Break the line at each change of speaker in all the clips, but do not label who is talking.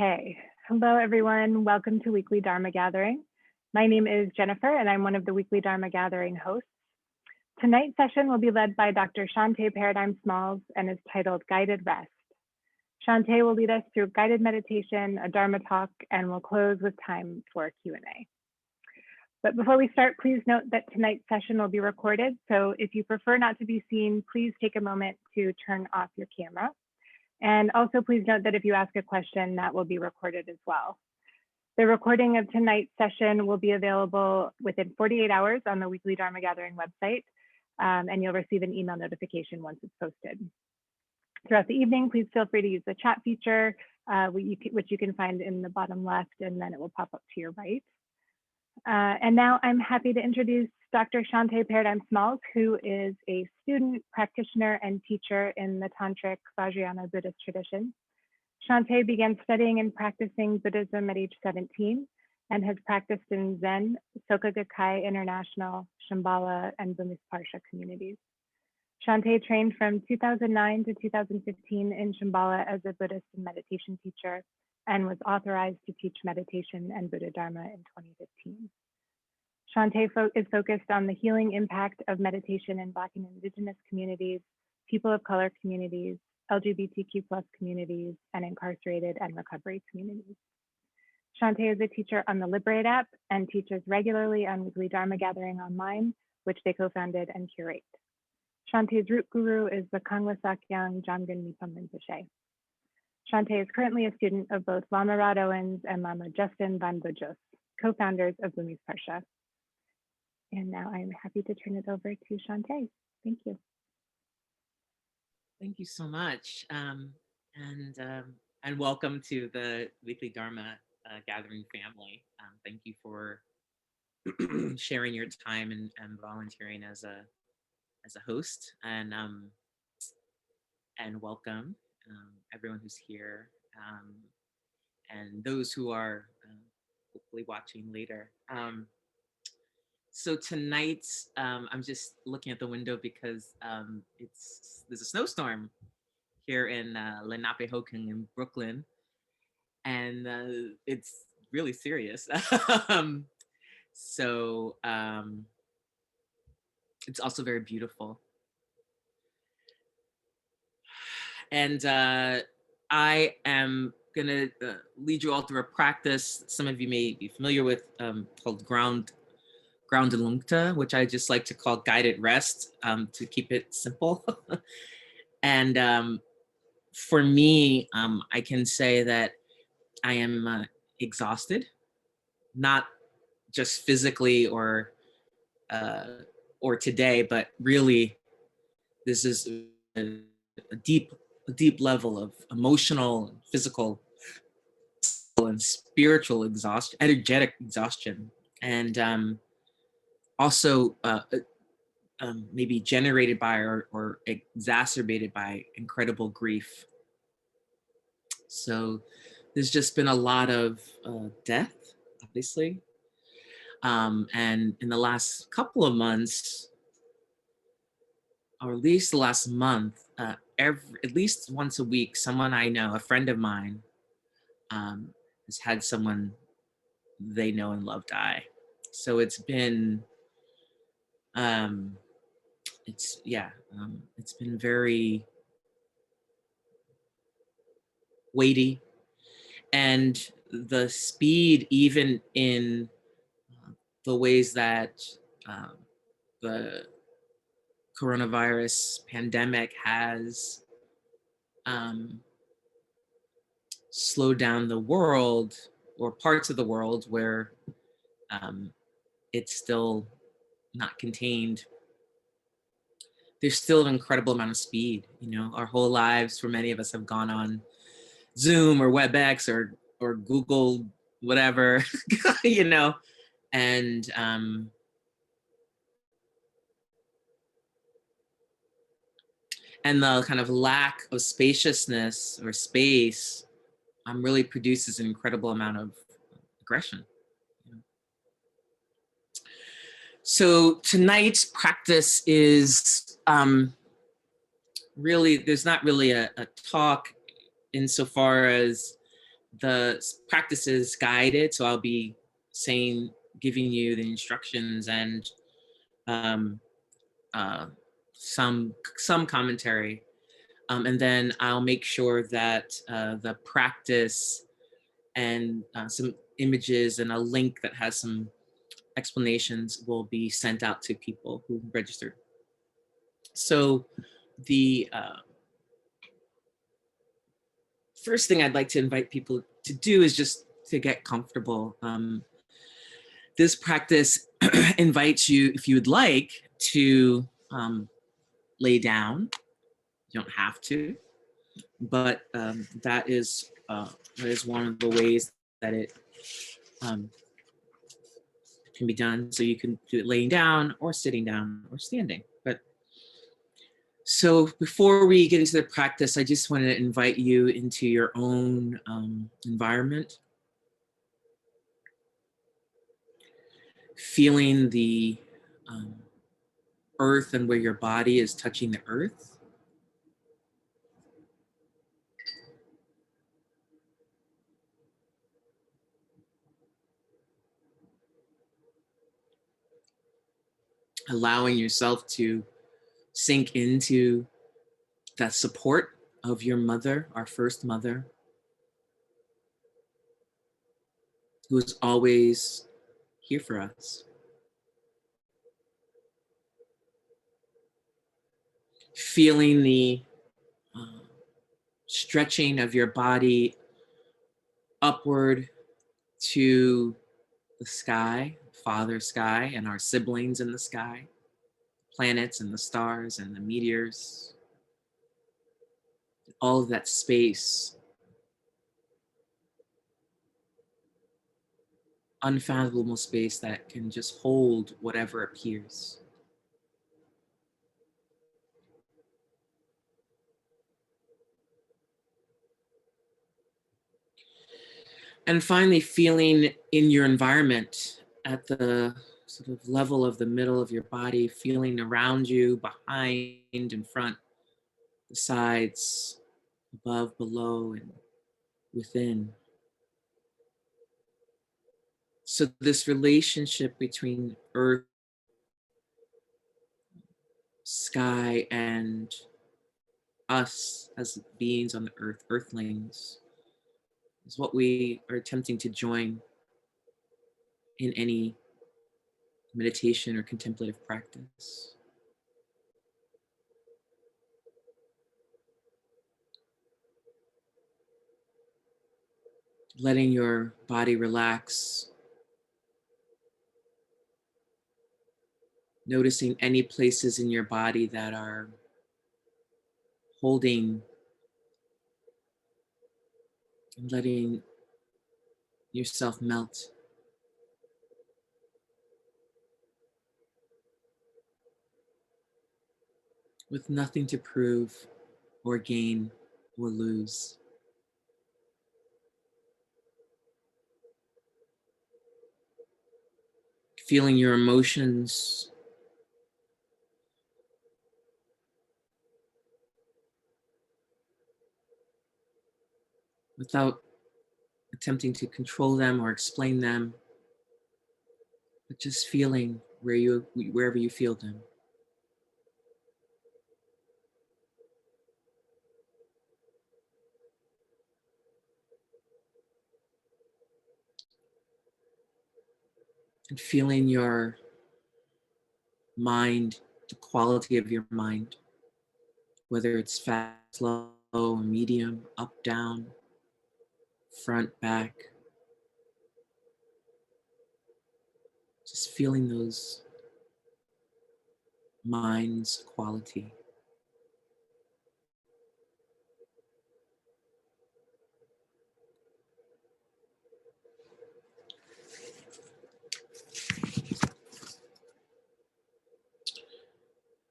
Okay, hello everyone. Welcome to Weekly Dharma Gathering. My name is Jennifer and I'm one of the Weekly Dharma Gathering hosts. Tonight's session will be led by Dr. Shanté Paradigm Smalls and is titled Guided Rest. Shanté will lead us through guided meditation, a Dharma talk, and we'll close with time for Q&A. But before we start, please note that tonight's session will be recorded. So if you prefer not to be seen, please take a moment to turn off your camera. And also please note that if you ask a question, that will be recorded as well. The recording of tonight's session will be available within 48 hours on the Weekly Dharma Gathering website, and you'll receive an email notification once it's posted. Throughout the evening, please feel free to use the chat feature, which you can find in the bottom left, and then it will pop up to your right. And now I'm happy to introduce Dr. Shanté Paradigm Smalls, who is a student, practitioner, and teacher in the Tantric Vajrayana Buddhist tradition. Shanté began studying and practicing Buddhism at age 17 and has practiced in Zen, Soka Gakkai International, Shambhala, and Burmese Parsha communities. Shanté trained from 2009 to 2015 in Shambhala as a Buddhist and meditation teacher and was authorized to teach meditation and Buddha Dharma in 2015. Shanté is focused on the healing impact of meditation in Black and Indigenous communities, people of color communities, LGBTQ+ communities, and incarcerated and recovery communities. Shanté is a teacher on the Liberate app and teaches regularly on Weekly Dharma Gathering online, which they co-founded and curate. Shanté's root guru is the Kangwa Sakyang Jamgon Nipam Rinpoche. Shanté is currently a student of both Lama Rod Owens and Lama Justin Van Bojos, co-founders of Burmese Parsha. And now I'm happy to turn it over to Shanté. Thank you.
Thank you so much. And welcome to the Weekly Dharma Gathering family. Thank you for sharing your time and volunteering as a host, and welcome everyone who's here, and those who are hopefully watching later. So tonight, I'm just looking at the window because there's a snowstorm here in Lenapehoking in Brooklyn, and it's really serious. So it's also very beautiful. And I am gonna lead you all through a practice some of you may be familiar with, called Groundalungta, which I just like to call guided rest, to keep it simple. And for me, I can say that I am exhausted, not just physically or today, but really this is a deep level of emotional, physical, and spiritual exhaustion, energetic exhaustion, and also maybe generated by or exacerbated by incredible grief. So there's just been a lot of death, obviously. And in the last couple of months, or at least the last month, at least once a week, someone I know, a friend of mine, has had someone they know and love die. So it's been, it's been very weighty, and the speed, even in the ways that the coronavirus pandemic has slowed down the world, or parts of the world where it's still not contained. There's still an incredible amount of speed. You know, our whole lives, for many of us, have gone on Zoom or WebEx or Google, whatever, you know, and the kind of lack of spaciousness or space really produces an incredible amount of aggression. So tonight's practice is really, there's not really a talk insofar as practice is guided, so I'll be giving you the instructions and um, uh, some commentary, and then I'll make sure that the practice and some images and a link that has some explanations will be sent out to people who registered. So the first thing I'd like to invite people to do is just to get comfortable. This practice invites you, if you would like, to lay down. You don't have to, but that is one of the ways that it can be done. So you can do it laying down or sitting down or standing. But so before we get into the practice, I just want to invite you into your own environment. Feeling the earth and where your body is touching the earth. Allowing yourself to sink into that support of your mother, our first mother, who is always here for us. Feeling the stretching of your body upward to the sky, Father Sky, and our siblings in the sky, planets and the stars and the meteors, all of that space, unfathomable space that can just hold whatever appears. And finally, feeling in your environment at the sort of level of the middle of your body, feeling around you, behind, in front, the sides, above, below, and within. So this relationship between earth, sky, and us as beings on the earth, earthlings, is what we are attempting to join in any meditation or contemplative practice. Letting your body relax, noticing any places in your body that are holding and letting yourself melt. With nothing to prove or gain or lose. Feeling your emotions without attempting to control them or explain them, but just feeling wherever you feel them. And feeling your mind, the quality of your mind, whether it's fast, slow, or medium, up, down, front, back. Just feeling those mind's quality.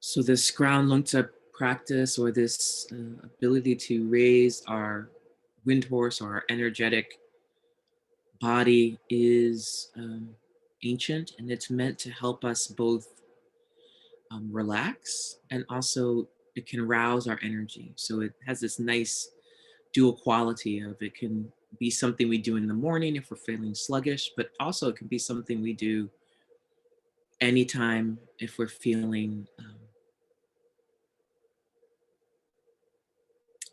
So this ground lungta practice, or this ability to raise our wind horse or our energetic body, is ancient, and it's meant to help us both relax, and also it can rouse our energy. So it has this nice dual quality of it can be something we do in the morning if we're feeling sluggish, but also it can be something we do anytime if we're feeling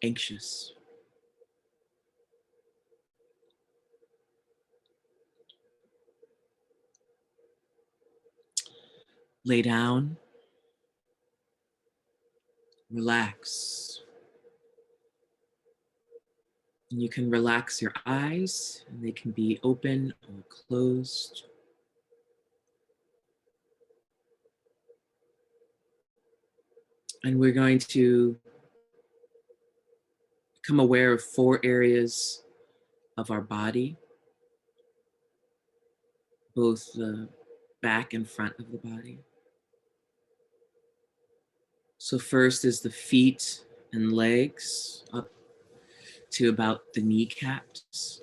anxious. Lay down, relax. And you can relax your eyes, and they can be open or closed. And we're going to become aware of 4 areas of our body, both the back and front of the body. So first is the feet and legs up to about the kneecaps.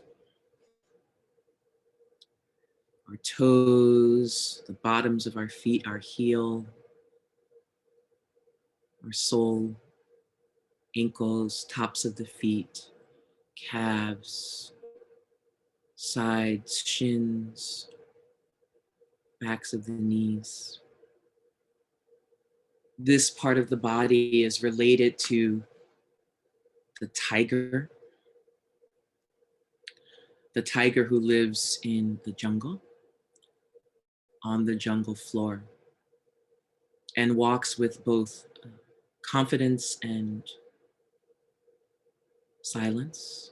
Our toes, the bottoms of our feet, our heel, our sole, ankles, tops of the feet, calves, sides, shins, backs of the knees. This part of the body is related to the tiger who lives in the jungle, on the jungle floor, and walks with both confidence and silence.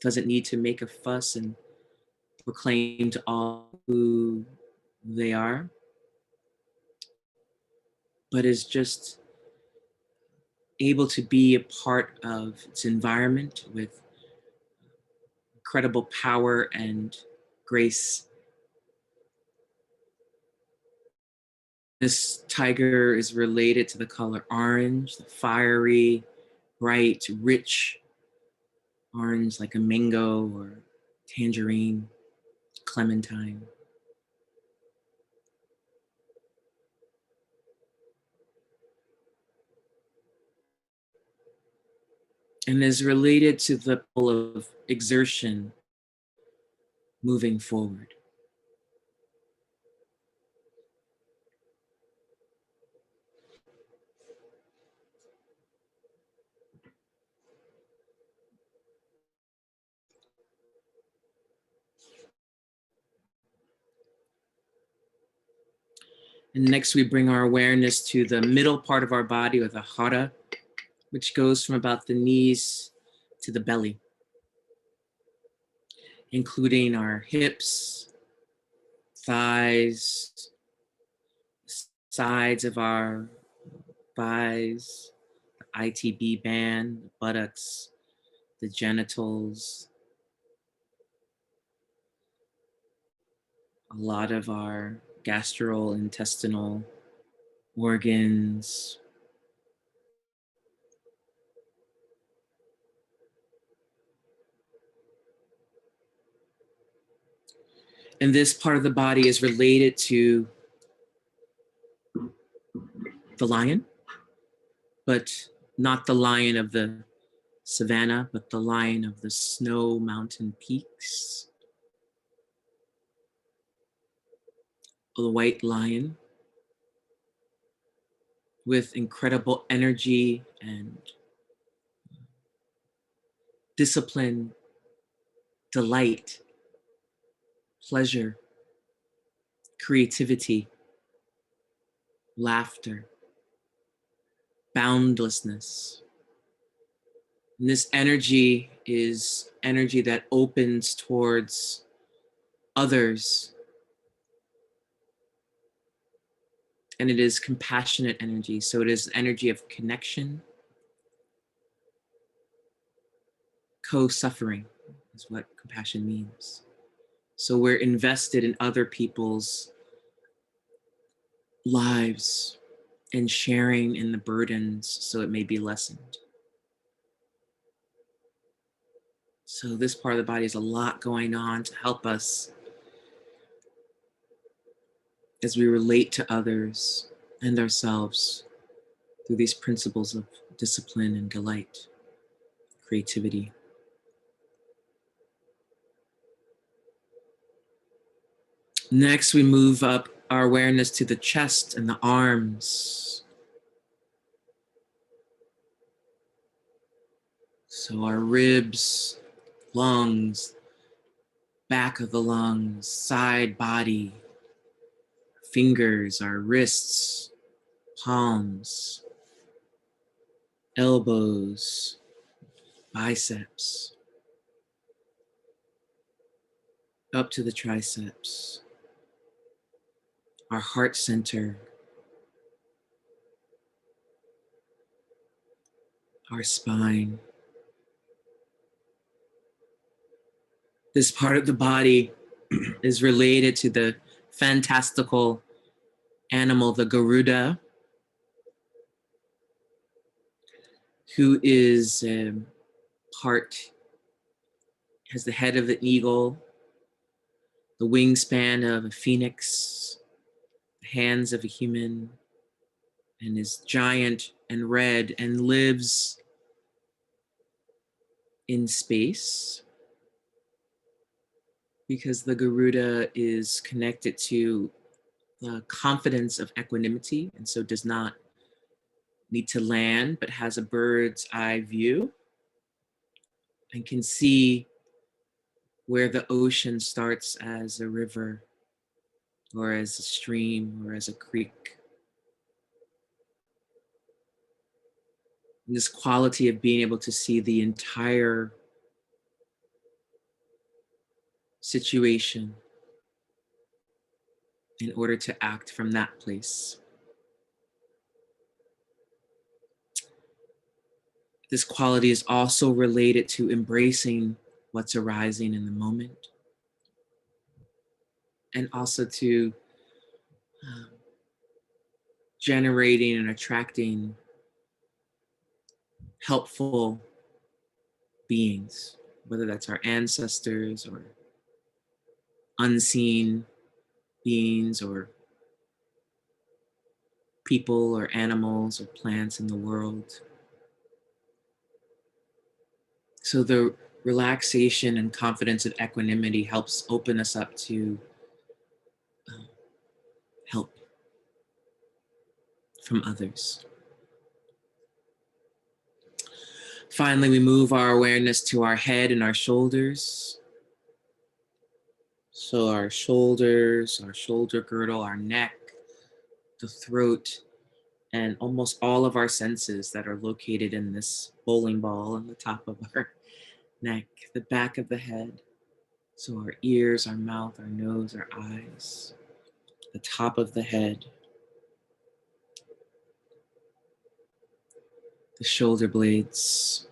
Doesn't need to make a fuss and proclaim to all who they are, but is just able to be a part of its environment with incredible power and grace. This tiger is related to the color orange, the fiery, bright, rich orange like a mango or tangerine, clementine. And is related to the pull of exertion moving forward. And next we bring our awareness to the middle part of our body, or the hara, which goes from about the knees to the belly, including our hips, thighs, sides of our thighs, the ITB band, the buttocks, the genitals, a lot of our gastrointestinal organs. And this part of the body is related to the lion, but not the lion of the savannah, but the lion of the snow mountain peaks. The white lion with incredible energy and discipline, delight, pleasure, creativity, laughter, boundlessness. And this energy is energy that opens towards others. And it is compassionate energy. So it is energy of connection, co-suffering is what compassion means. So we're invested in other people's lives and sharing in the burdens so it may be lessened. So this part of the body has a lot going on to help us as we relate to others and ourselves through these principles of discipline and delight, creativity. Next, we move up our awareness to the chest and the arms. So our ribs, lungs, back of the lungs, side body, fingers, our wrists, palms, elbows, biceps, up to the triceps, our heart center, our spine. This part of the body is related to the fantastical animal, the Garuda, who is part, has the head of an eagle, the wingspan of a phoenix, the hands of a human, and is giant and red and lives in space because the Garuda is connected to the confidence of equanimity and so does not need to land but has a bird's eye view and can see where the ocean starts as a river or as a stream or as a creek. And this quality of being able to see the entire situation in order to act from that place. This quality is also related to embracing what's arising in the moment and also to generating and attracting helpful beings, whether that's our ancestors or unseen beings or people or animals or plants in the world. So the relaxation and confidence of equanimity helps open us up to help from others. Finally, we move our awareness to our head and our shoulders. So our shoulders, our shoulder girdle, our neck, the throat, and almost all of our senses that are located in this bowling ball on the top of our neck, the back of the head. So our ears, our mouth, our nose, our eyes, the top of the head, the shoulder blades.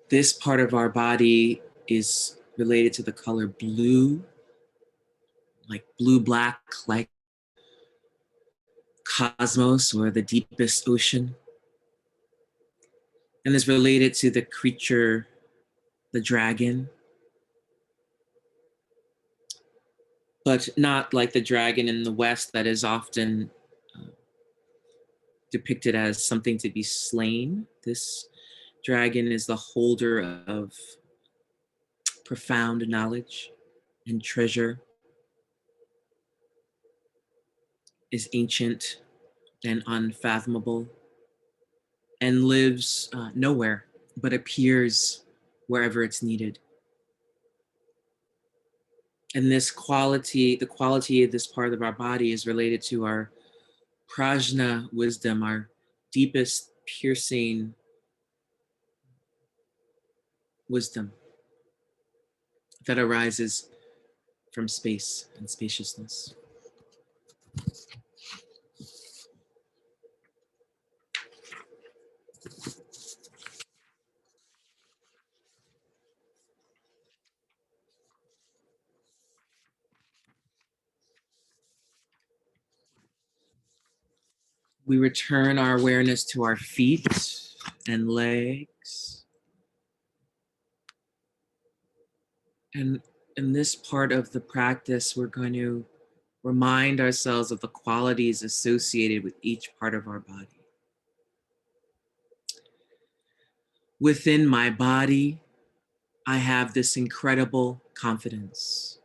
This part of our body is related to the color blue, like blue-black, like cosmos or the deepest ocean. And is related to the creature, the dragon, but not like the dragon in the West that is often depicted as something to be slain. This dragon is the holder of profound knowledge and treasure, is ancient and unfathomable, and lives nowhere, but appears wherever it's needed. And this quality, the quality of this part of our body is related to our prajna wisdom, our deepest piercing wisdom that arises from space and spaciousness. We return our awareness to our feet and legs. And in this part of the practice, we're going to remind ourselves of the qualities associated with each part of our body. Within my body, I have this incredible confidence.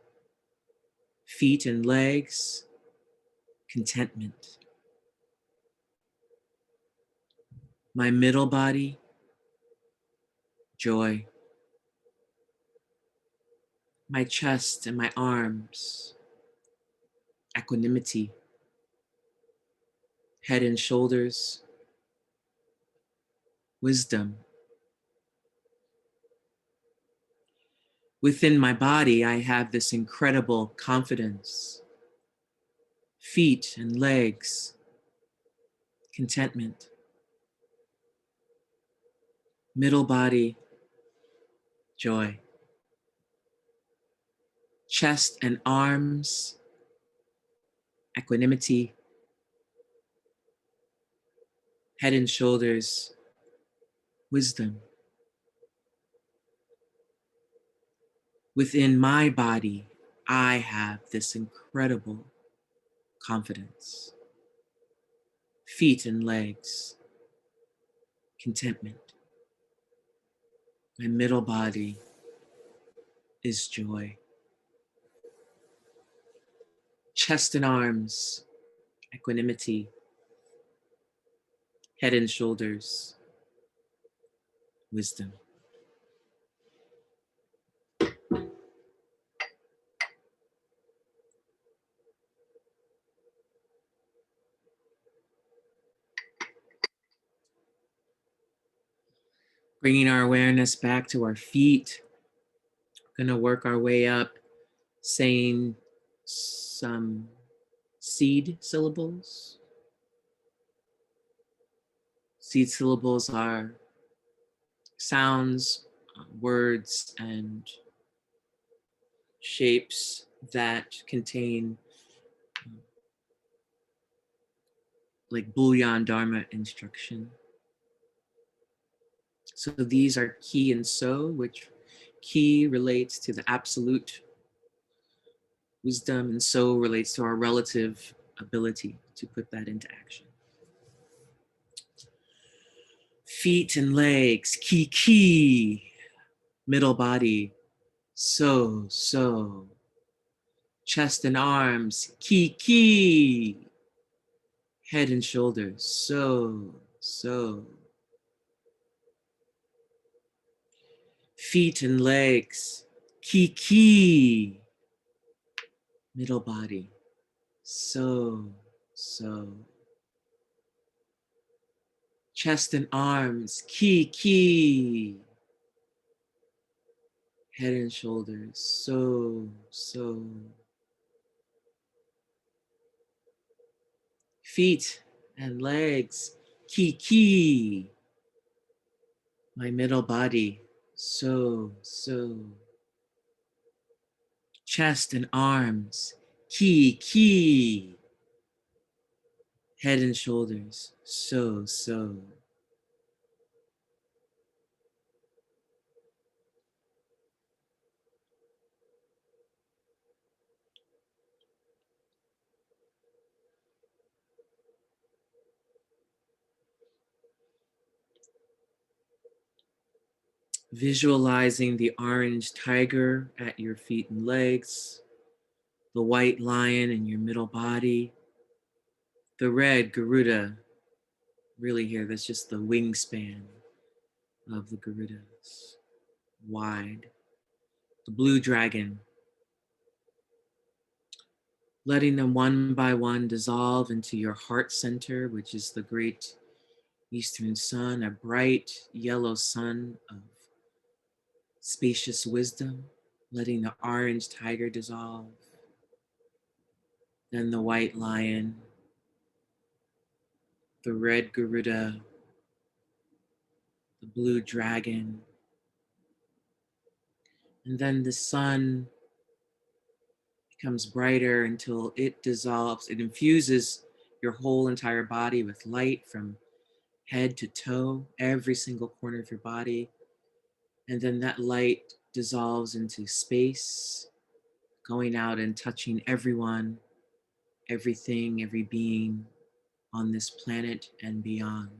feet and legs, contentment. My middle body, joy. My chest and my arms, equanimity. Head and shoulders, wisdom. Within my body, I have this incredible confidence. Feet and legs, contentment. Middle body, joy. Chest and arms, equanimity. Head and shoulders, wisdom. Within my body, I have this incredible confidence. Feet and legs, contentment. My middle body is joy. Chest and arms, equanimity. Head and shoulders, wisdom. Bringing our awareness back to our feet. Gonna work our way up, saying some seed syllables. Seed syllables are sounds, words, and shapes that contain like Boolean Dharma instruction. So these are ki and so, which ki relates to the absolute wisdom, and so relates to our relative ability to put that into action. Feet and legs, ki ki. Middle body, so so. Chest and arms, ki ki. Head and shoulders, so so. Feet and legs, ki ki. Middle body, so so. Chest and arms, ki ki. Head and shoulders, so so. Feet and legs, ki ki. My middle body, so so. Chest and arms, ki ki. Head and shoulders, so so. Visualizing the orange tiger at your feet and legs, the white lion in your middle body, the red Garuda, really here, that's just the wingspan of the Garudas, wide. The blue dragon, letting them one by one dissolve into your heart center, which is the great Eastern sun, a bright yellow sun of spacious wisdom, letting the orange tiger dissolve, then the white lion, the red Garuda, the blue dragon, and then the sun becomes brighter until it dissolves. It infuses your whole entire body with light from head to toe, every single corner of your body. And then that light dissolves into space, going out and touching everyone, everything, every being on this planet and beyond.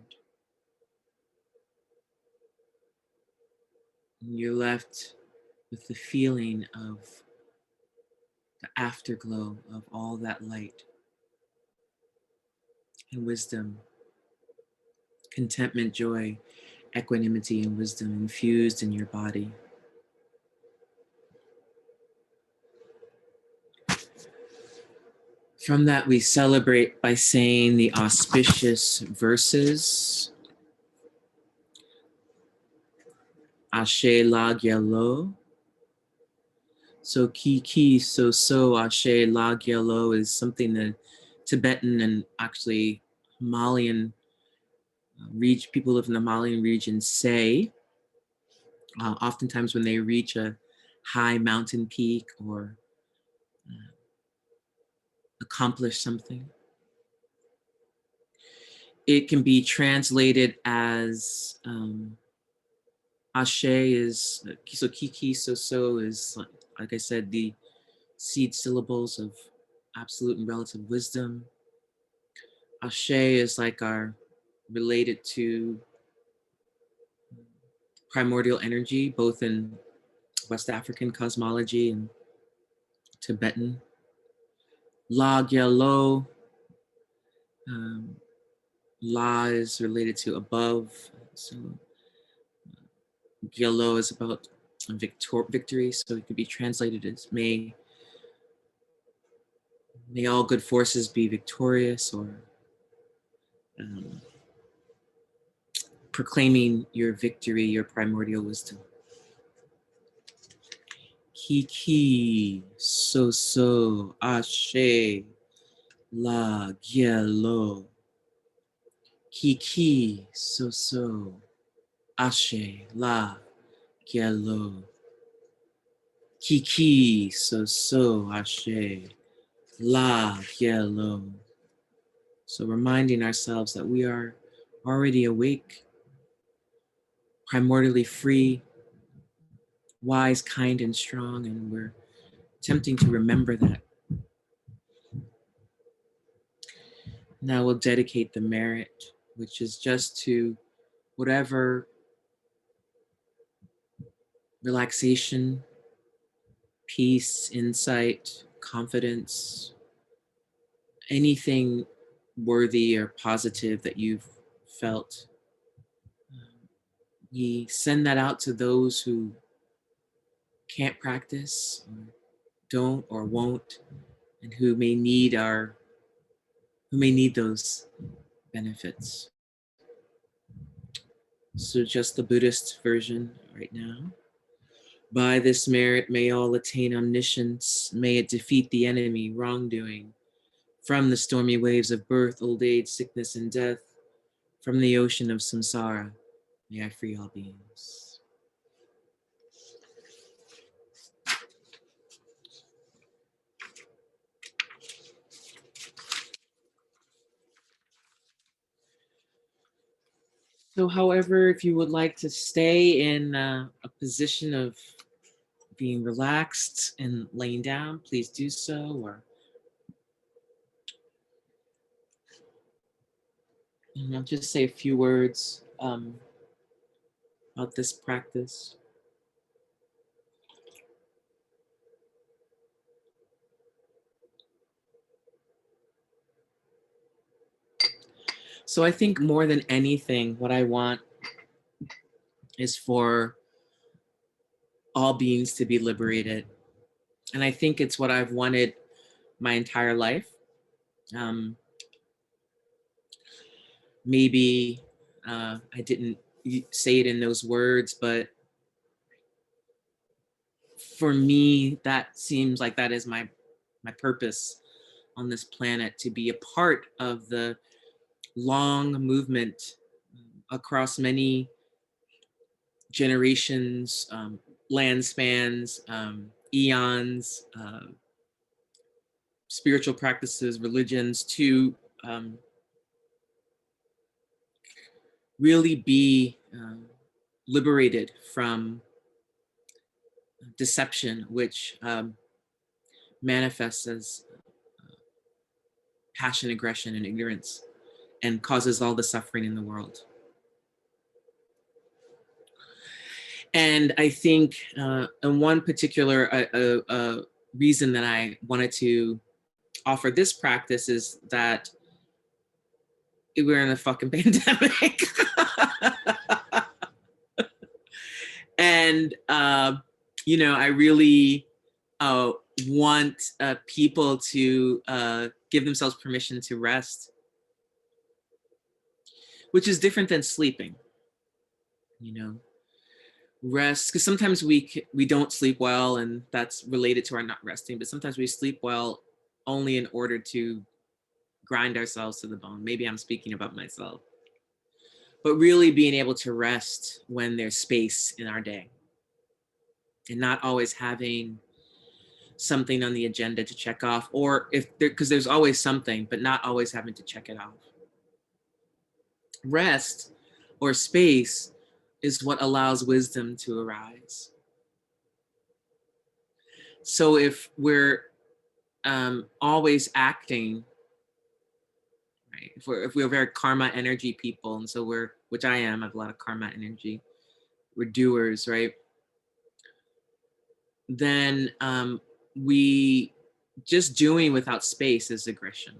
And you're left with the feeling of the afterglow of all that light and wisdom, contentment, joy, equanimity, and wisdom infused in your body. From that, we celebrate by saying the auspicious verses. Ashe la gyalo. So ki so ashe la gyalo is something that Tibetan and actually Himalayan people live in the Himalayan region say. Oftentimes when they reach a high mountain peak or accomplish something. It can be translated as Ashe is, so Kiki so is, like I said, the seed syllables of absolute and relative wisdom. Ashe is like our related to primordial energy, both in West African cosmology and Tibetan. La Gyalo, La is related to above, so Gyalo is about victory, so it could be translated as may all good forces be victorious, or proclaiming your victory, your primordial wisdom. Kiki, so, ashe, la, gyalo. Kiki, so, ashe, la, gyalo. Kiki, so, ashe, la, gyalo. So reminding ourselves that we are already awake, primordially free, wise, kind, and strong, and we're attempting to remember that. Now we'll dedicate the merit, which is just to whatever relaxation, peace, insight, confidence, anything worthy or positive that you've felt. We send that out to those who can't practice, or don't, or won't, and who may need those benefits. So just the Buddhist version right now. By this merit, may all attain omniscience. May it defeat the enemy, wrongdoing. From the stormy waves of birth, old age, sickness, and death. From the ocean of samsara, may I free all beings. So however, if you would like to stay in a position of being relaxed and laying down, please do so, or I'll just say a few words about this practice. So I think more than anything, what I want is for all beings to be liberated. And I think it's what I've wanted my entire life. Maybe I didn't say it in those words, but for me, that seems like that is my purpose on this planet, to be a part of the long movement across many generations, land spans, eons, spiritual practices, religions, to really be liberated from deception, which manifests as passion, aggression, and ignorance, and causes all the suffering in the world. And I think in one particular reason that I wanted to offer this practice is that we're in a fucking pandemic. And, you know, I really want people to give themselves permission to rest, which is different than sleeping, you know. Rest, because sometimes we don't sleep well, and that's related to our not resting, but sometimes we sleep well only in order to grind ourselves to the bone. Maybe I'm speaking about myself, but really being able to rest when there's space in our day and not always having something on the agenda to check off, or if there, because there's always something, but not always having to check it off. Rest or space is what allows wisdom to arise. So if we're always acting, right? If we're very karma energy people, and so which I am, I have a lot of karma energy, we're doers, right? Then we just doing without space is aggression,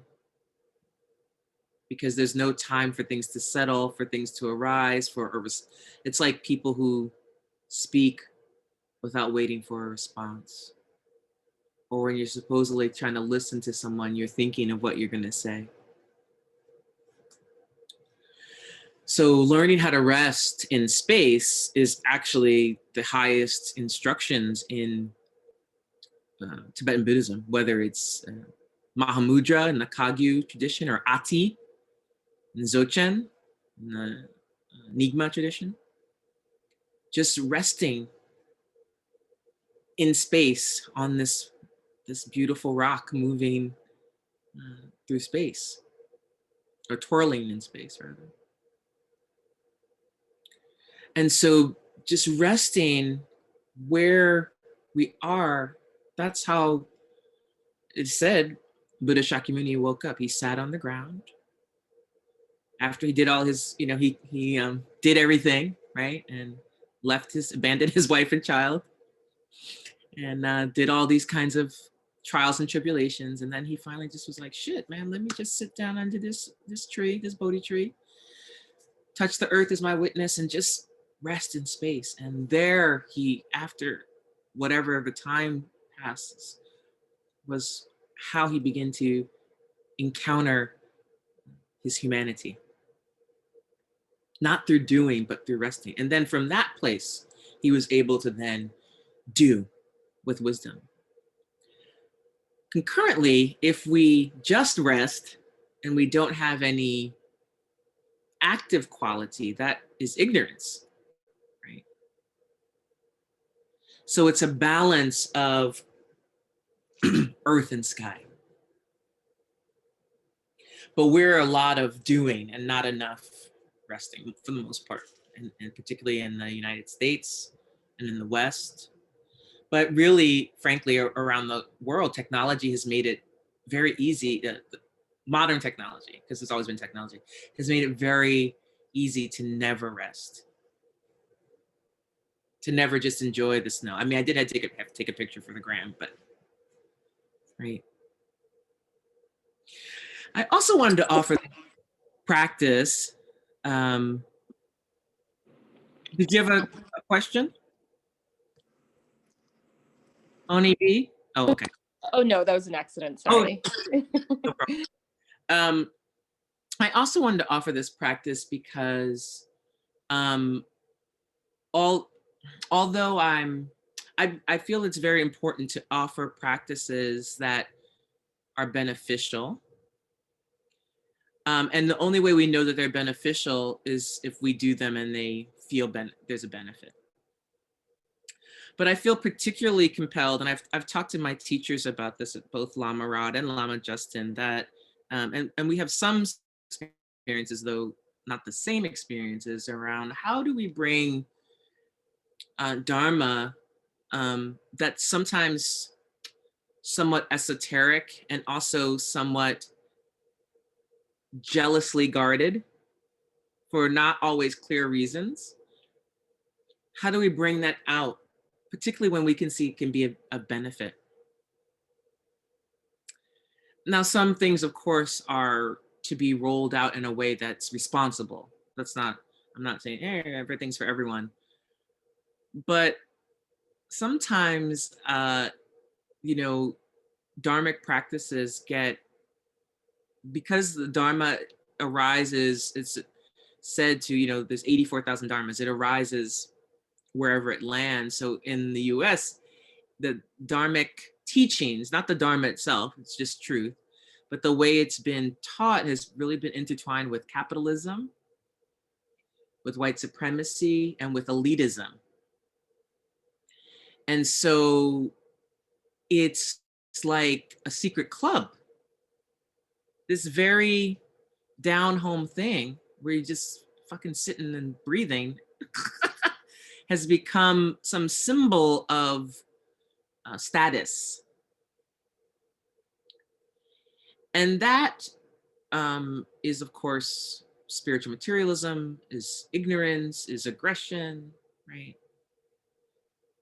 because there's no time for things to settle, for things to arise, it's like people who speak without waiting for a response. Or when you're supposedly trying to listen to someone, you're thinking of what you're going to say. So learning how to rest in space is actually the highest instructions in Tibetan Buddhism, whether it's Mahamudra in the Kagyu tradition, or Ati in Dzogchen in the Nyingma tradition. Just resting in space on this beautiful rock moving through space, or twirling in space rather. And so just resting where we are, that's how it said Buddha Shakyamuni woke up. He sat on the ground after he did all his, you know, he did everything, right? And abandoned his wife and child, and did all these kinds of trials and tribulations. And then he finally just was like, shit, man, let me just sit down under this tree, this Bodhi tree, touch the earth as my witness, and just rest in space. And there he, after whatever the time passes, was how he began to encounter his humanity. Not through doing, but through resting. And then from that place, he was able to then do with wisdom. Concurrently, if we just rest and we don't have any active quality, that is ignorance, right? So it's a balance of earth and sky. But we're a lot of doing and not enough resting for the most part, and particularly in the United States and in the West. But really, frankly, around the world, technology has made it very easy. Modern technology, because it's always been technology, has made it very easy to never rest, to never just enjoy the snow. I mean, I did have to take a picture for the gram, but right. I also wanted to offer practice. Did you have a question? Oni B? Oh, okay.
Oh no, that was an accident. Sorry.
Oh, no problem. I also wanted to offer this practice because although I feel it's very important to offer practices that are beneficial. And the only way we know that they're beneficial is if we do them and they feel there's a benefit. But I feel particularly compelled, and I've talked to my teachers about this at both Lama Rod and Lama Justin, that, and we have some experiences, though not the same experiences, around how do we bring Dharma that's sometimes somewhat esoteric and also somewhat jealously guarded for not always clear reasons. How do we bring that out, particularly when we can see it can be a benefit? Now, some things, of course, are to be rolled out in a way that's responsible. That's not, I'm not saying, everything's for everyone. But sometimes, you know, dharmic practices get, because the Dharma arises, it's said to, you know, there's 84,000 Dharmas, it arises wherever it lands. So in the US, the dharmic teachings, not the Dharma itself, it's just truth, but the way it's been taught has really been intertwined with capitalism, with white supremacy, and with elitism. And so it's like a secret club, this very down home thing where you're just fucking sitting and breathing has become some symbol of status. And that is, of course, spiritual materialism, is ignorance, is aggression, right?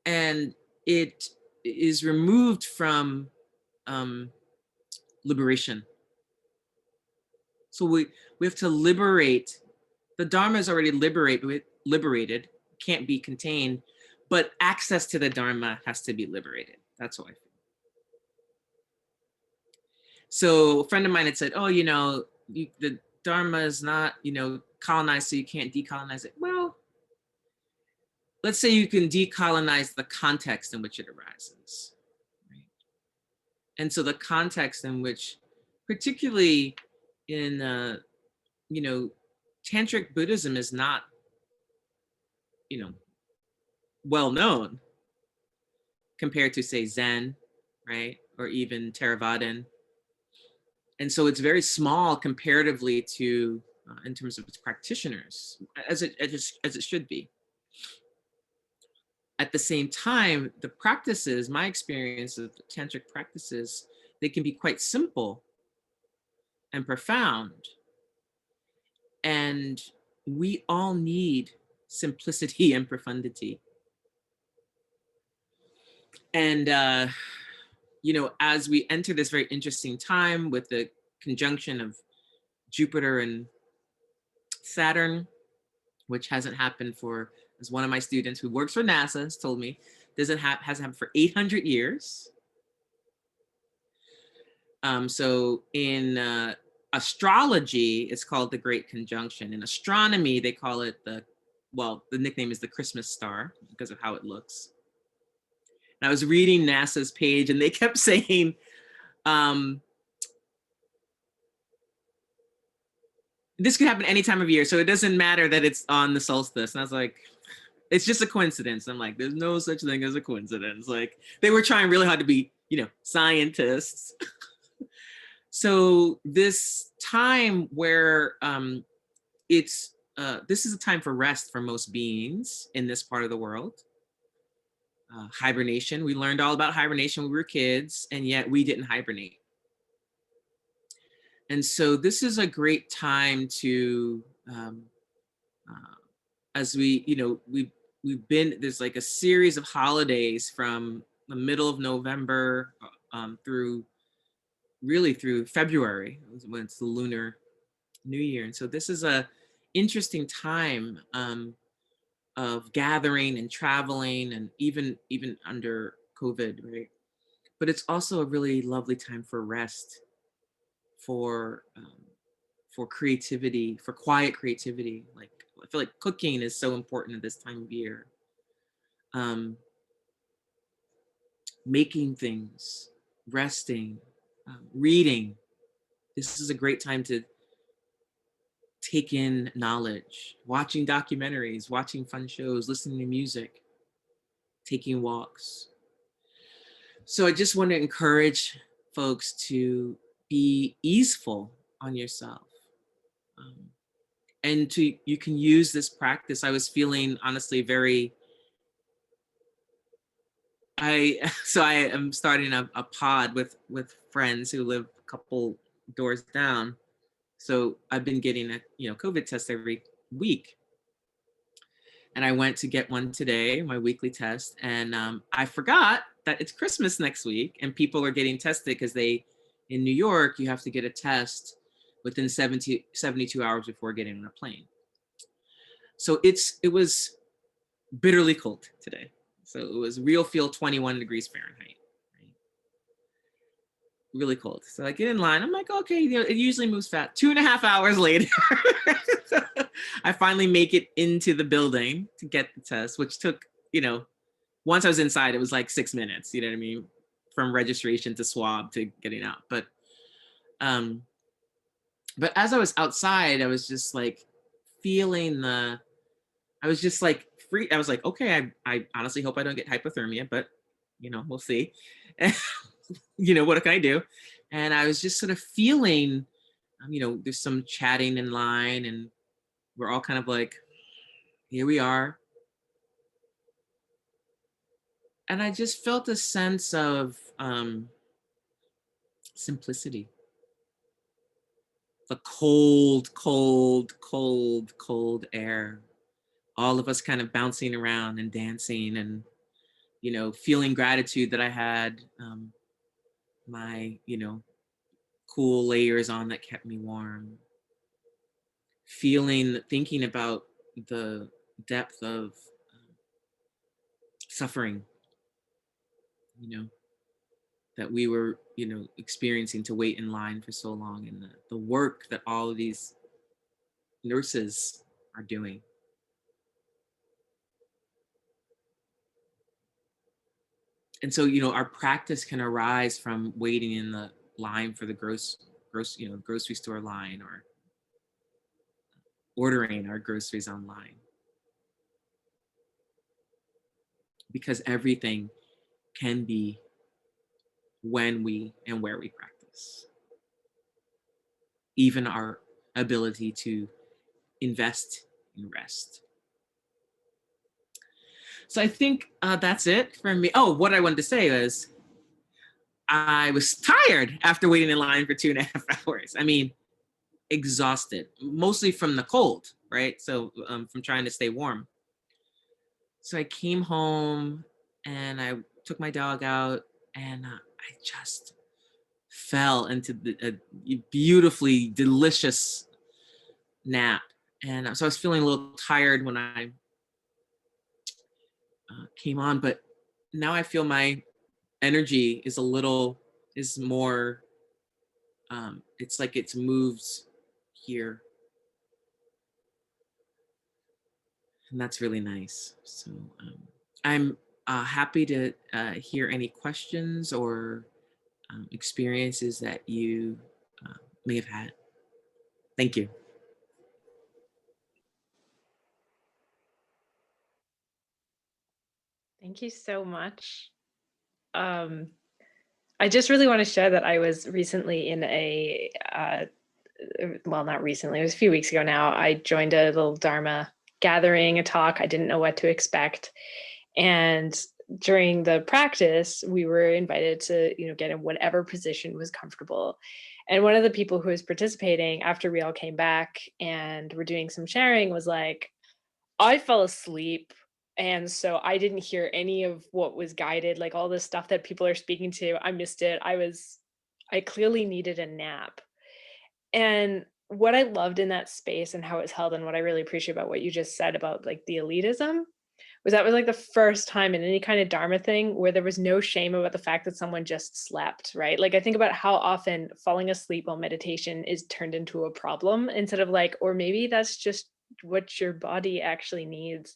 And it is removed from liberation. So we have to liberate. The Dharma is already liberated, can't be contained, but access to the Dharma has to be liberated. That's how I feel. So a friend of mine had said, oh, you know, the Dharma is not, you know, colonized, so you can't decolonize it. Well, let's say you can decolonize the context in which it arises. Right? And so the context in which, particularly in, you know, Tantric Buddhism is not, you know, well known compared to, say, Zen, right? Or even Theravadan. And so it's very small comparatively to, in terms of its practitioners, as it should be. At the same time, the practices, my experience of tantric practices, they can be quite simple and profound. And we all need simplicity and profundity. And, you know, as we enter this very interesting time with the conjunction of Jupiter and Saturn, which hasn't happened for, as one of my students who works for NASA has told me, hasn't happened for 800 years. So in astrology, it's called the Great Conjunction. In astronomy, they call it the nickname is the Christmas star because of how it looks. And I was reading NASA's page and they kept saying, this could happen any time of year, so it doesn't matter that it's on the solstice. And I was like, it's just a coincidence. I'm like, there's no such thing as a coincidence. Like, they were trying really hard to be, you know, scientists. So this time where this is a time for rest for most beings in this part of the world. Hibernation, we learned all about hibernation when we were kids, and yet we didn't hibernate. And so this is a great time to, as we, you know, we've been, there's like a series of holidays from the middle of November through February, when it's the Lunar New Year. And so this is a interesting time of gathering and traveling, and even under COVID, right? But it's also a really lovely time for rest, for creativity, for quiet creativity. Like, I feel like cooking is so important at this time of year. Making things, resting, reading. This is a great time to take in knowledge, watching documentaries, watching fun shows, listening to music, taking walks. So I just want to encourage folks to be easeful on yourself. And you can use this practice. I was feeling honestly I am starting a pod with friends who live a couple doors down. So I've been getting a COVID test every week. And I went to get one today, my weekly test. And I forgot that it's Christmas next week and people are getting tested because they In New York, you have to get a test within 72 hours before getting on a plane. So it was bitterly cold today. So it was real feel 21 degrees Fahrenheit. Right? Really cold. So I get in line. I'm like, okay, you know, it usually moves fast. 2.5 hours later, I finally make it into the building to get the test, which took, you know, once I was inside, it was like 6 minutes, you know what I mean? From registration to swab to getting out. But as I was outside, I was just like feeling I was just like free. I was like, okay, I honestly hope I don't get hypothermia, but you know, we'll see. You know, what can I do? And I was just sort of feeling, you know, there's some chatting in line and we're all kind of like, here we are. And I just felt a sense of simplicity. The cold, cold, cold, cold air. All of us kind of bouncing around and dancing and, you know, feeling gratitude that I had my, you know, cool layers on that kept me warm. Thinking about the depth of suffering, you know, that we were, you know, experiencing to wait in line for so long, and the work that all of these nurses are doing. And so, you know, our practice can arise from waiting in the line for the grocery store line, or ordering our groceries online. Because everything can be when we and where we practice. Even our ability to invest in rest. So I think that's it for me. Oh, what I wanted to say was I was tired after waiting in line for 2.5 hours. I mean, exhausted, mostly from the cold, right? So from trying to stay warm. So I came home and I took my dog out, and I just fell into a beautifully delicious nap. And so I was feeling a little tired when I came on, but now I feel my energy is more, it's like it's moves here. And that's really nice. So I'm happy to hear any questions or experiences that you may have had. Thank you.
Thank you so much. I just really want to share that I was recently in well, not recently, it was a few weeks ago now. I joined a little Dharma gathering, a talk. I didn't know what to expect. And during the practice, we were invited to, you know, get in whatever position was comfortable. And one of the people who was participating, after we all came back and were doing some sharing, was like, I fell asleep. And so I didn't hear any of what was guided, like all the stuff that people are speaking to. I missed it. I clearly needed a nap. And what I loved in that space and how it's held, and what I really appreciate about what you just said about like the elitism, was that was like the first time in any kind of Dharma thing where there was no shame about the fact that someone just slept, right? Like I think about how often falling asleep while meditation is turned into a problem instead of like, or maybe that's just what your body actually needs.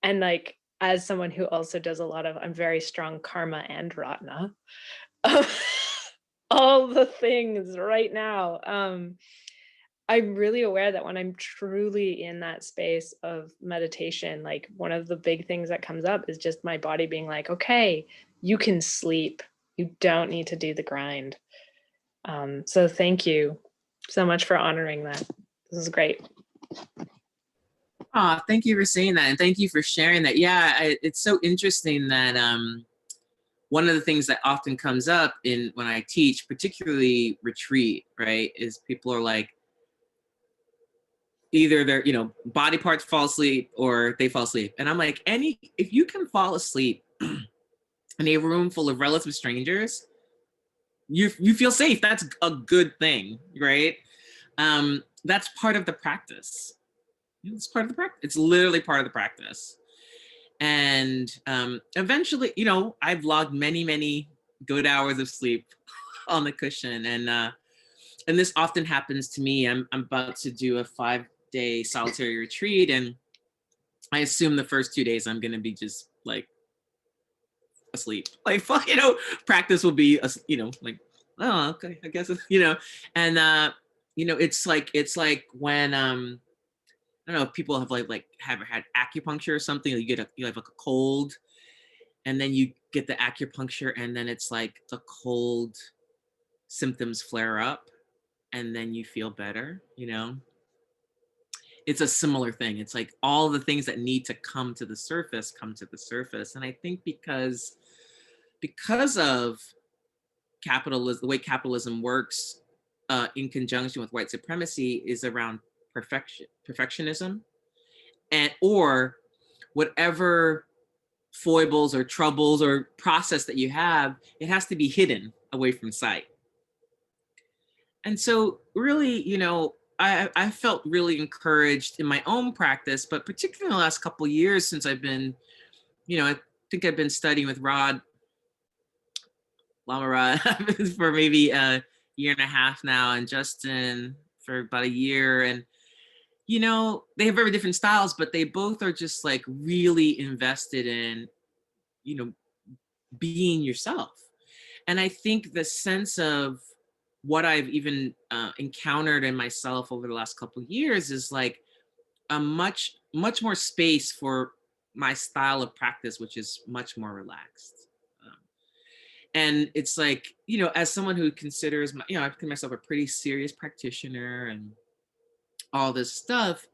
And like, as someone who also does a lot of, I'm very strong karma and ratna, all the things right now. I'm really aware that when I'm truly in that space of meditation, like one of the big things that comes up is just my body being like, okay, you can sleep. You don't need to do the grind. So thank you so much for honoring that. This is great.
Oh, thank you for saying that. And thank you for sharing that. Yeah, it's so interesting that one of the things that often comes up when I teach, particularly retreat, right, is people are like, either their, you know, body parts fall asleep or they fall asleep. And I'm like, if you can fall asleep in a room full of relative strangers, you feel safe. That's a good thing, right? That's part of the practice. It's part of the practice. It's literally part of the practice. And eventually, you know, I've logged many good hours of sleep on the cushion, and this often happens to me. I'm about to do a 5-day solitary retreat, and I assume the first 2 days I'm going to be just like asleep. Like, you know, practice will be, you know, like, oh, okay, I guess, you know, and you know, it's like when I don't know if people have have had acupuncture or something. You have like a cold, and then you get the acupuncture, and then it's like the cold symptoms flare up, and then you feel better. You know, it's a similar thing. It's like all the things that need to come to the surface come to the surface, and I think because of capitalism, the way capitalism works, in conjunction with white supremacy, is around perfectionism, and or whatever foibles or troubles or process that you have, it has to be hidden away from sight. And so really, you know, I felt really encouraged in my own practice, but particularly in the last couple of years since I've been, you know, I think I've been studying with Lama Rod for maybe a year and a half now, and Justin for about a year. And you know, they have very different styles, but they both are just like really invested in, you know, being yourself. And I think the sense of what I've even encountered in myself over the last couple of years is like a much more space for my style of practice, which is much more relaxed. And it's like, you know, as someone who considers, you know, I consider myself a pretty serious practitioner and all this stuff,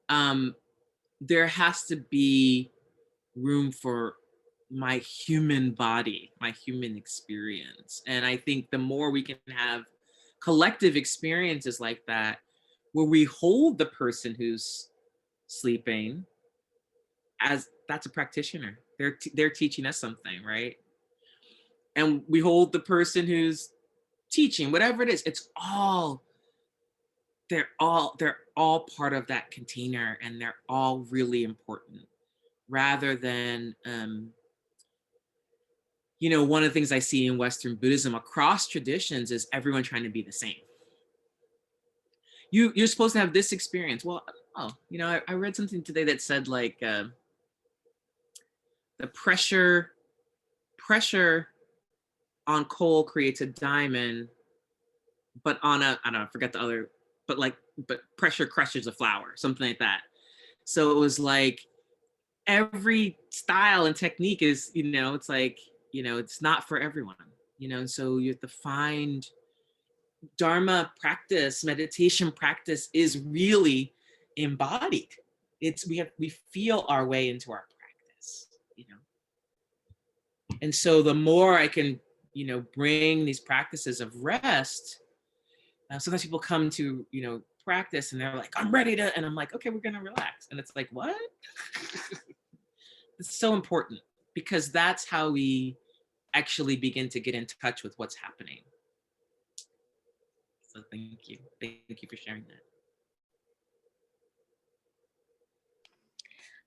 there has to be room for my human body, my human experience. And I think the more we can have collective experiences like that, where we hold the person who's sleeping as that's a practitioner. They're teaching us something, right? And we hold the person who's teaching, whatever it is. It's all they're all part of that container, and they're all really important. Rather than you know, one of the things I see in Western Buddhism across traditions is everyone trying to be the same. You're supposed to have this experience. Well, oh, you know, I read something today that said like the pressure on coal creates a diamond, but on a, I don't know, I forget the other, but pressure crushes a flower, something like that. So it was like every style and technique is, you know, it's like, you know, it's not for everyone, you know, so you have to find Dharma practice, meditation practice is really embodied. It's we feel our way into our practice, you know. And so the more I can, you know, bring these practices of rest, sometimes people come to, you know, practice and they're like, I'm ready to, and I'm like, okay, we're gonna relax. And it's like, what? It's so important because that's how we actually begin to get in touch with what's happening. So thank you. Thank you for sharing that.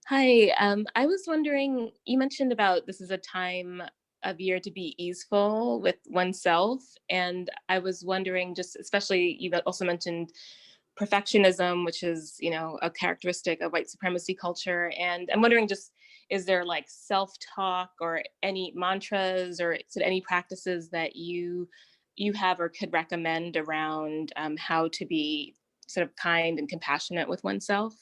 Hi, I was wondering, you mentioned about this is a time of year to be easeful with oneself. And I was wondering, just especially, you also mentioned perfectionism, which is, you know, a characteristic of white supremacy culture. And I'm wondering just, is there like self-talk or any mantras or is it any practices that you have or could recommend around how to be sort of kind and compassionate with oneself?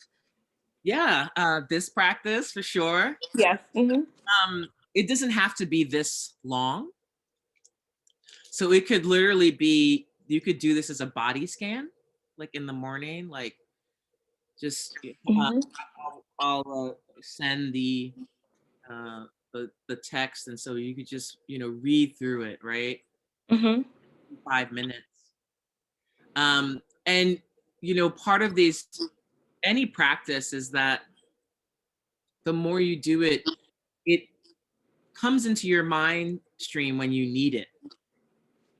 Yeah, this practice for sure.
Yes. Mm-hmm.
It doesn't have to be this long. So it could literally be, you could do this as a body scan, like in the morning, like just,
Mm-hmm.
I'll send the text. And so you could just, you know, read through it, right?
Mm-hmm.
5 minutes. And, you know, part of these, any practice is that the more you do it, it comes into your mind stream when you need it.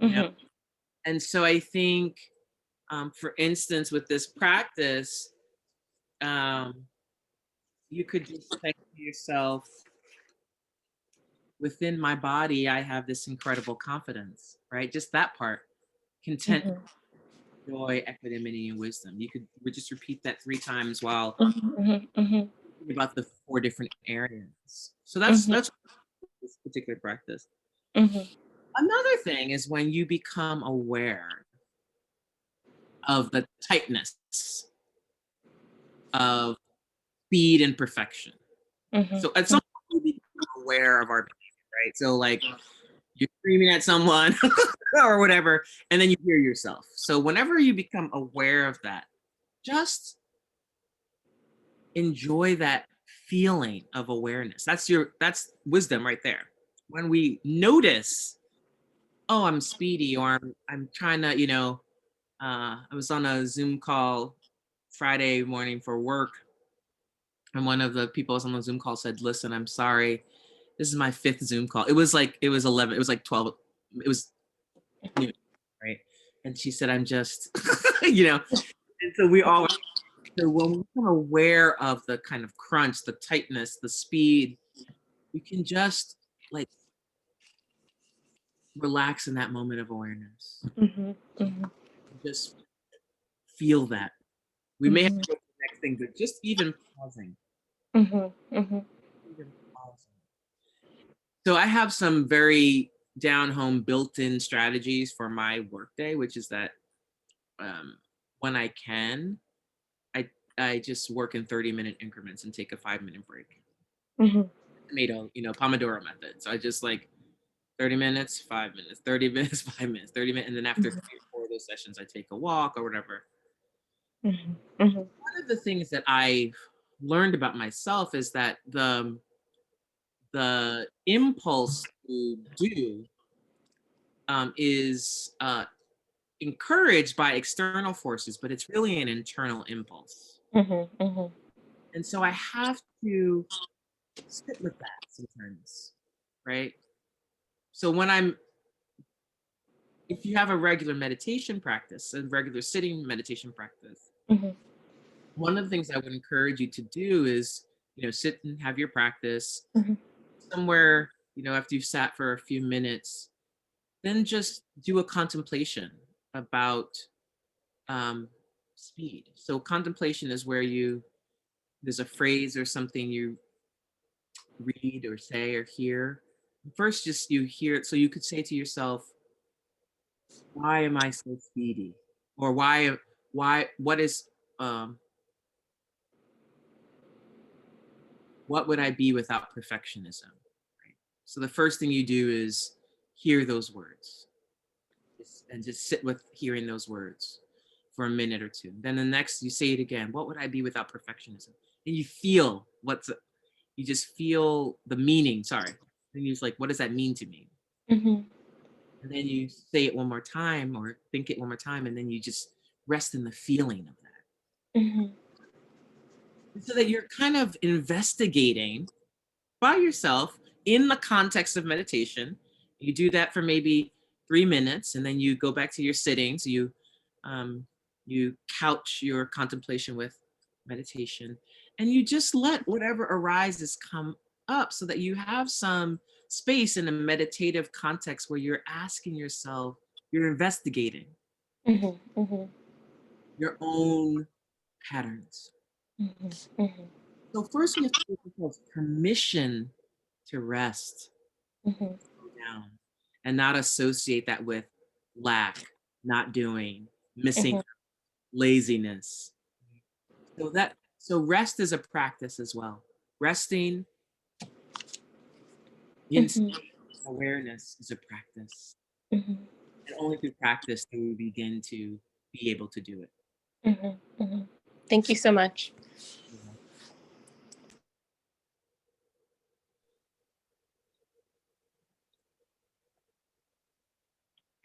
you know?
Mhm.
And so I think, for instance, with this practice, you could just say to yourself, within my body, I have this incredible confidence, right? Just that part, content,
Mhm.
joy, equanimity, and wisdom. You could just repeat that 3 times while
Mhm. Mhm. Mhm.
thinking about the 4 different areas. So
Mhm.
that's this particular practice.
Mhm.
Another thing is when you become aware of the tightness of speed and perfection.
Mhm.
So at some point we become aware of our behavior, right? So like you're screaming at someone or whatever, and then you hear yourself. So whenever you become aware of that, just enjoy that feeling of awareness. That's wisdom right there. When we notice, oh, I'm speedy, or I'm trying to, I was on a Zoom call Friday morning for work, and one of the people I was on the Zoom call said, "Listen, I'm sorry. This is my 5th Zoom call." It was 11. It was like 12. It was noon, right? And she said, "I'm just, you know." And so we all. So when we become aware of the kind of crunch, the tightness, the speed, we can just like relax in that moment of awareness.
Mhm. Mhm.
Just feel that. We may have
Mhm.
to go to the next thing, but just even pausing,
Mhm. Mhm.
even pausing. So I have some very down home built-in strategies for my workday, which is that when I can, I I just work in 30-minute increments and take a 5-minute break.
Mhm.
Tomato, Pomodoro method. So I just like 30 minutes, 5 minutes, 30 minutes, 5 minutes, 30 minutes. And then after 3 or 4 of those sessions, I take a walk or whatever.
Mhm. Mhm.
One of the things that I learned about myself is that the impulse to do is encouraged by external forces, but it's really an internal impulse.
Mhm. Mhm.
And so I have to sit with that sometimes, right? So if you have a regular meditation practice, a regular sitting meditation practice,
Mhm.
one of the things I would encourage you to do is, sit and have your practice
Mhm.
somewhere, after you've sat for a few minutes, then just do a contemplation about um, speed. So contemplation is where there's a phrase or something you read or say or hear. First, just you hear it. So you could say to yourself, why am I so speedy? Or um, what would I be without perfectionism? Right? So the first thing you do is hear those words and just sit with hearing those words for a minute or two. Then the next you say it again. What would I be without perfectionism? And you just feel the meaning. Sorry. Then you're just like, what does that mean to me?
Mhm.
And then you say it one more time or think it one more time, and then you just rest in the feeling of that.
Mhm.
So that you're kind of investigating by yourself in the context of meditation. You do that for maybe 3 minutes, and then you go back to your sitting. So you couch your contemplation with meditation, and you just let whatever arises come up, so that you have some space in a meditative context where you're asking yourself, you're investigating
Mhm. Mhm.
your own patterns.
Mhm. Mhm.
So first, we have to give ourselves permission to rest,
Mhm.
slow down, and not associate that with lack, not doing, missing,
Mhm.
laziness. So rest is a practice as well. Resting in
Mhm.
awareness is a practice.
Mhm.
And only through practice do we begin to be able to do it.
Mhm. Mhm. Thank you so much.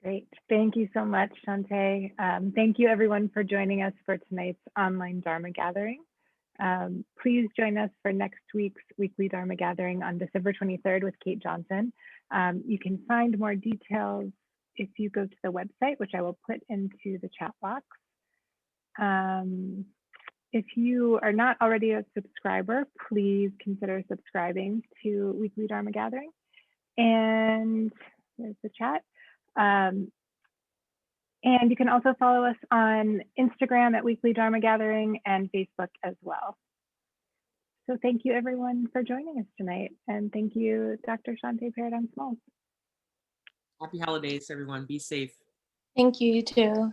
Great. Thank you so much, Shanté. Thank you everyone for joining us for tonight's online Dharma gathering. Please join us for next week's weekly Dharma gathering on December 23rd with Kate Johnson. You can find more details if you go to the website, which I will put into the chat box. If you are not already a subscriber, please consider subscribing to Weekly Dharma Gathering. And there's the chat. And you can also follow us on Instagram at Weekly Dharma Gathering and Facebook as well. So thank you everyone for joining us tonight. And thank you, Dr. Shanté Paradigm Smalls.
Happy holidays, everyone. Be safe.
Thank you, you too.